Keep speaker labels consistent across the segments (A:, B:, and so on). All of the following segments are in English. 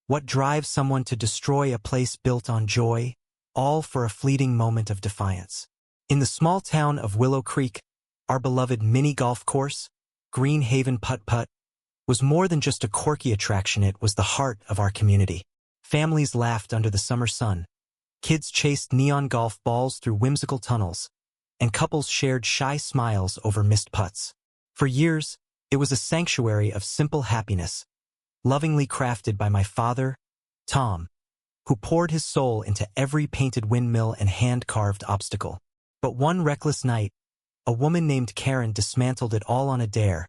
A: What drives someone to destroy a place built on joy, all for a fleeting moment of defiance? In the small town of Willow Creek, our beloved mini golf course, Green Haven Putt-Putt, was more than just a quirky attraction. It was the heart of our community. Families laughed under the summer sun. Kids chased neon golf balls through whimsical tunnels, and couples shared shy smiles over missed putts. For years, it was a sanctuary of simple happiness, lovingly crafted by my father, Tom, who poured his soul into every painted windmill and hand-carved obstacle. But one reckless night, a woman named Karen dismantled it all on a dare,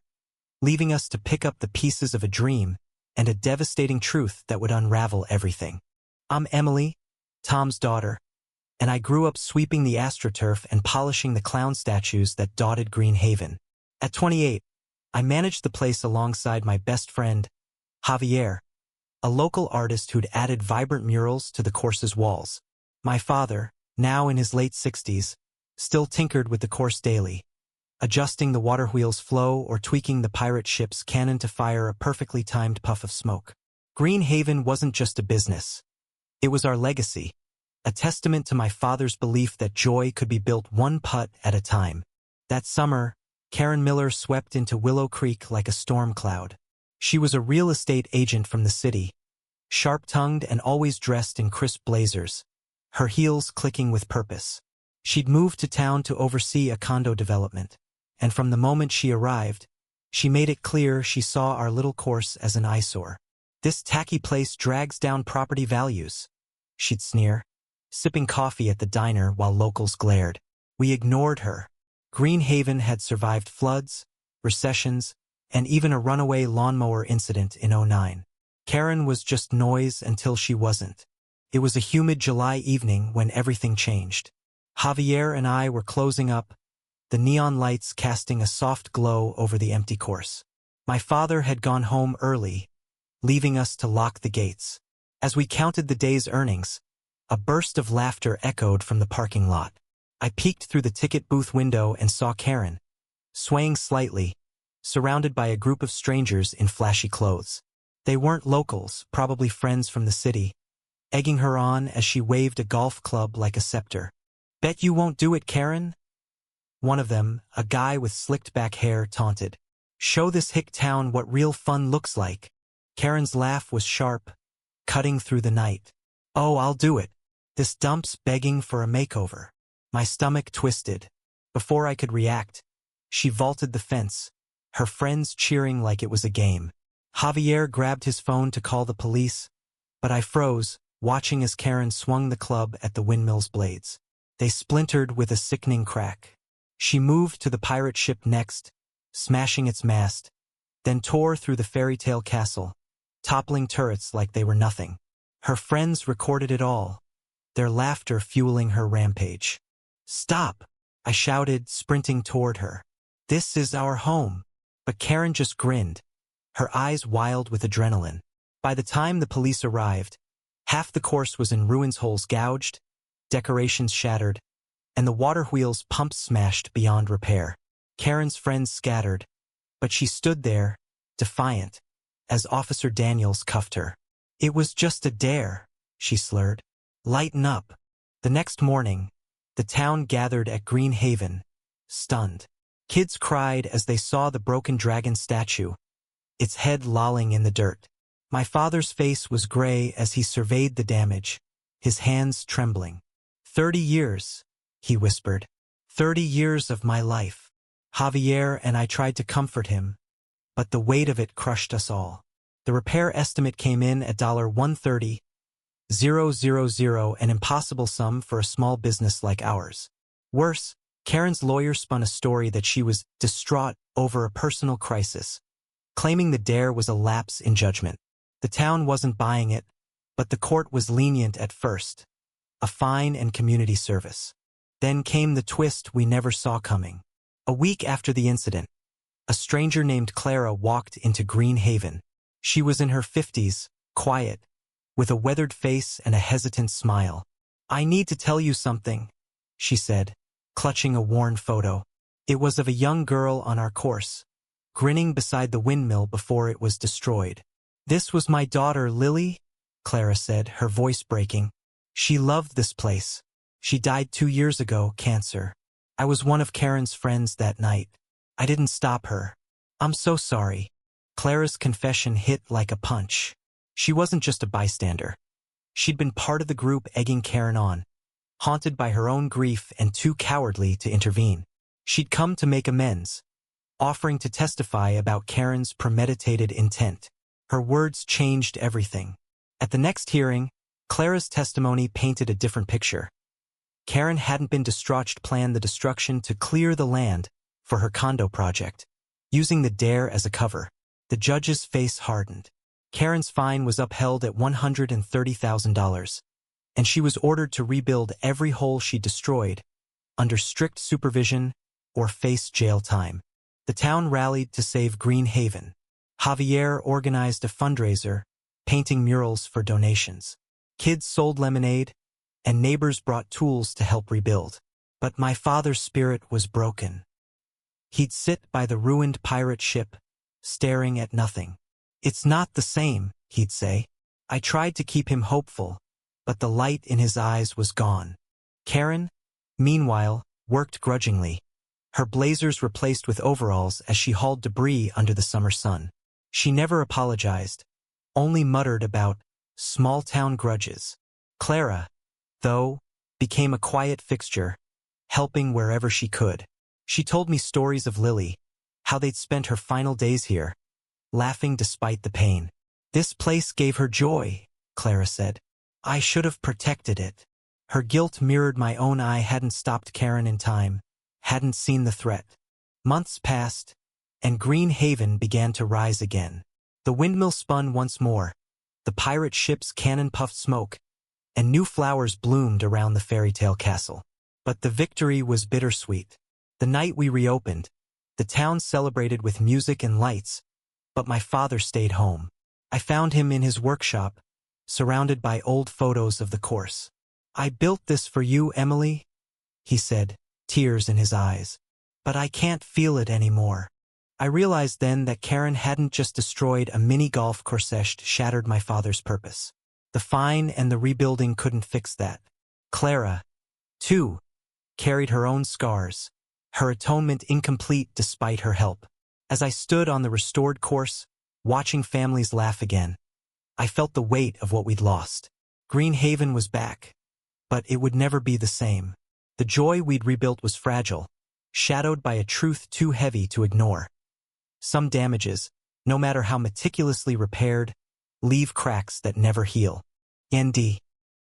A: leaving us to pick up the pieces of a dream and a devastating truth that would unravel everything. I'm Emily, Tom's daughter, and I grew up sweeping the AstroTurf and polishing the clown statues that dotted Green Haven. At 28, I managed the place alongside my best friend, Javier, a local artist who'd added vibrant murals to the course's walls. My father, now in his late 60s, still tinkered with the course daily, adjusting the water wheel's flow or tweaking the pirate ship's cannon to fire a perfectly timed puff of smoke. Green Haven wasn't just a business. It was our legacy, a testament to my father's belief that joy could be built one putt at a time. That summer, Karen Miller swept into Willow Creek like a storm cloud. She was a real estate agent from the city, sharp-tongued and always dressed in crisp blazers, her heels clicking with purpose. She'd moved to town to oversee a condo development, and from the moment she arrived, she made it clear she saw our little course as an eyesore. "This tacky place drags down property values," she'd sneer, sipping coffee at the diner while locals glared. We ignored her. Green Haven had survived floods, recessions, and even a runaway lawnmower incident in '09. Karen was just noise until she wasn't. It was a humid July evening when everything changed. Javier and I were closing up, the neon lights casting a soft glow over the empty course. My father had gone home early, leaving us to lock the gates. As we counted the day's earnings, a burst of laughter echoed from the parking lot. I peeked through the ticket booth window and saw Karen, swaying slightly, surrounded by a group of strangers in flashy clothes. They weren't locals, probably friends from the city, egging her on as she waved a golf club like a scepter. "Bet you won't do it, Karen?" One of them, a guy with slicked back hair, taunted. "Show this hick town what real fun looks like." Karen's laugh was sharp, cutting through the night. "Oh, I'll do it. This dump's begging for a makeover." My stomach twisted. Before I could react, she vaulted the fence, her friends cheering like it was a game. Javier grabbed his phone to call the police, but I froze, watching as Karen swung the club at the windmill's blades. They splintered with a sickening crack. She moved to the pirate ship next, smashing its mast, then tore through the fairy tale castle, toppling turrets like they were nothing. Her friends recorded it all, their laughter fueling her rampage. "Stop!" I shouted, sprinting toward her. "This is our home." But Karen just grinned, her eyes wild with adrenaline. By the time the police arrived, half the course was in ruins, holes gouged, decorations shattered, and the water wheel's pumps smashed beyond repair. Karen's friends scattered, but she stood there, defiant, as Officer Daniels cuffed her. "It was just a dare," she slurred. "Lighten up." The next morning, the town gathered at Green Haven, stunned. Kids cried as they saw the broken dragon statue, its head lolling in the dirt. My father's face was gray as he surveyed the damage, his hands trembling. 30 years, he whispered. 30 years of my life." Javier and I tried to comfort him, but the weight of it crushed us all. The repair estimate came in at $130,000, an impossible sum for a small business like ours. Worse, Karen's lawyer spun a story that she was distraught over a personal crisis, claiming the dare was a lapse in judgment. The town wasn't buying it, but the court was lenient at first, a fine and community service. Then came the twist we never saw coming. A week after the incident, a stranger named Clara walked into Green Haven. She was in her 50s, quiet, with a weathered face and a hesitant smile. "I need to tell you something," she said, clutching a worn photo. It was of a young girl on our course, grinning beside the windmill before it was destroyed. "This was my daughter, Lily," Clara said, her voice breaking. She loved this place. She died 2 years ago, cancer. I was one of Karen's friends that night. I didn't stop her. I'm so sorry. Clara's confession hit like a punch. She wasn't just a bystander. She'd been part of the group egging Karen on, haunted by her own grief and too cowardly to intervene. She'd come to make amends, offering to testify about Karen's premeditated intent. Her words changed everything. At the next hearing, Clara's testimony painted a different picture. Karen hadn't been distraught to plan the destruction to clear the land for her condo project, using the dare as a cover. The judge's face hardened. Karen's fine was upheld at $130,000, and she was ordered to rebuild every hole she destroyed, under strict supervision or face jail time. The town rallied to save Green Haven. Javier organized a fundraiser, painting murals for donations. Kids sold lemonade, and neighbors brought tools to help rebuild. But my father's spirit was broken. He'd sit by the ruined pirate ship, staring at nothing. "It's not the same," he'd say. I tried to keep him hopeful, but the light in his eyes was gone. Karen, meanwhile, worked grudgingly, her blazers replaced with overalls as she hauled debris under the summer sun. She never apologized, only muttered about small-town grudges. Clara, though, became a quiet fixture, helping wherever she could. She told me stories of Lily, how they'd spent her final days here, laughing despite the pain. "This place gave her joy," Clara said. "I should have protected it." Her guilt mirrored my own. I hadn't stopped Karen in time, hadn't seen the threat. Months passed, and Green Haven began to rise again. The windmill spun once more, the pirate ship's cannon puffed smoke, and new flowers bloomed around the fairy tale castle. But the victory was bittersweet. The night we reopened, the town celebrated with music and lights, but my father stayed home. I found him in his workshop, surrounded by old photos of the course. "I built this for you, Emily," he said, tears in his eyes. "But I can't feel it anymore." I realized then that Karen hadn't just destroyed a mini golf course, shattered my father's purpose. The fine and the rebuilding couldn't fix that. Clara, too, carried her own scars, her atonement incomplete despite her help. As I stood on the restored course, watching families laugh again, I felt the weight of what we'd lost. Green Haven was back, but it would never be the same. The joy we'd rebuilt was fragile, shadowed by a truth too heavy to ignore. Some damages, no matter how meticulously repaired, leave cracks that never heal. ND.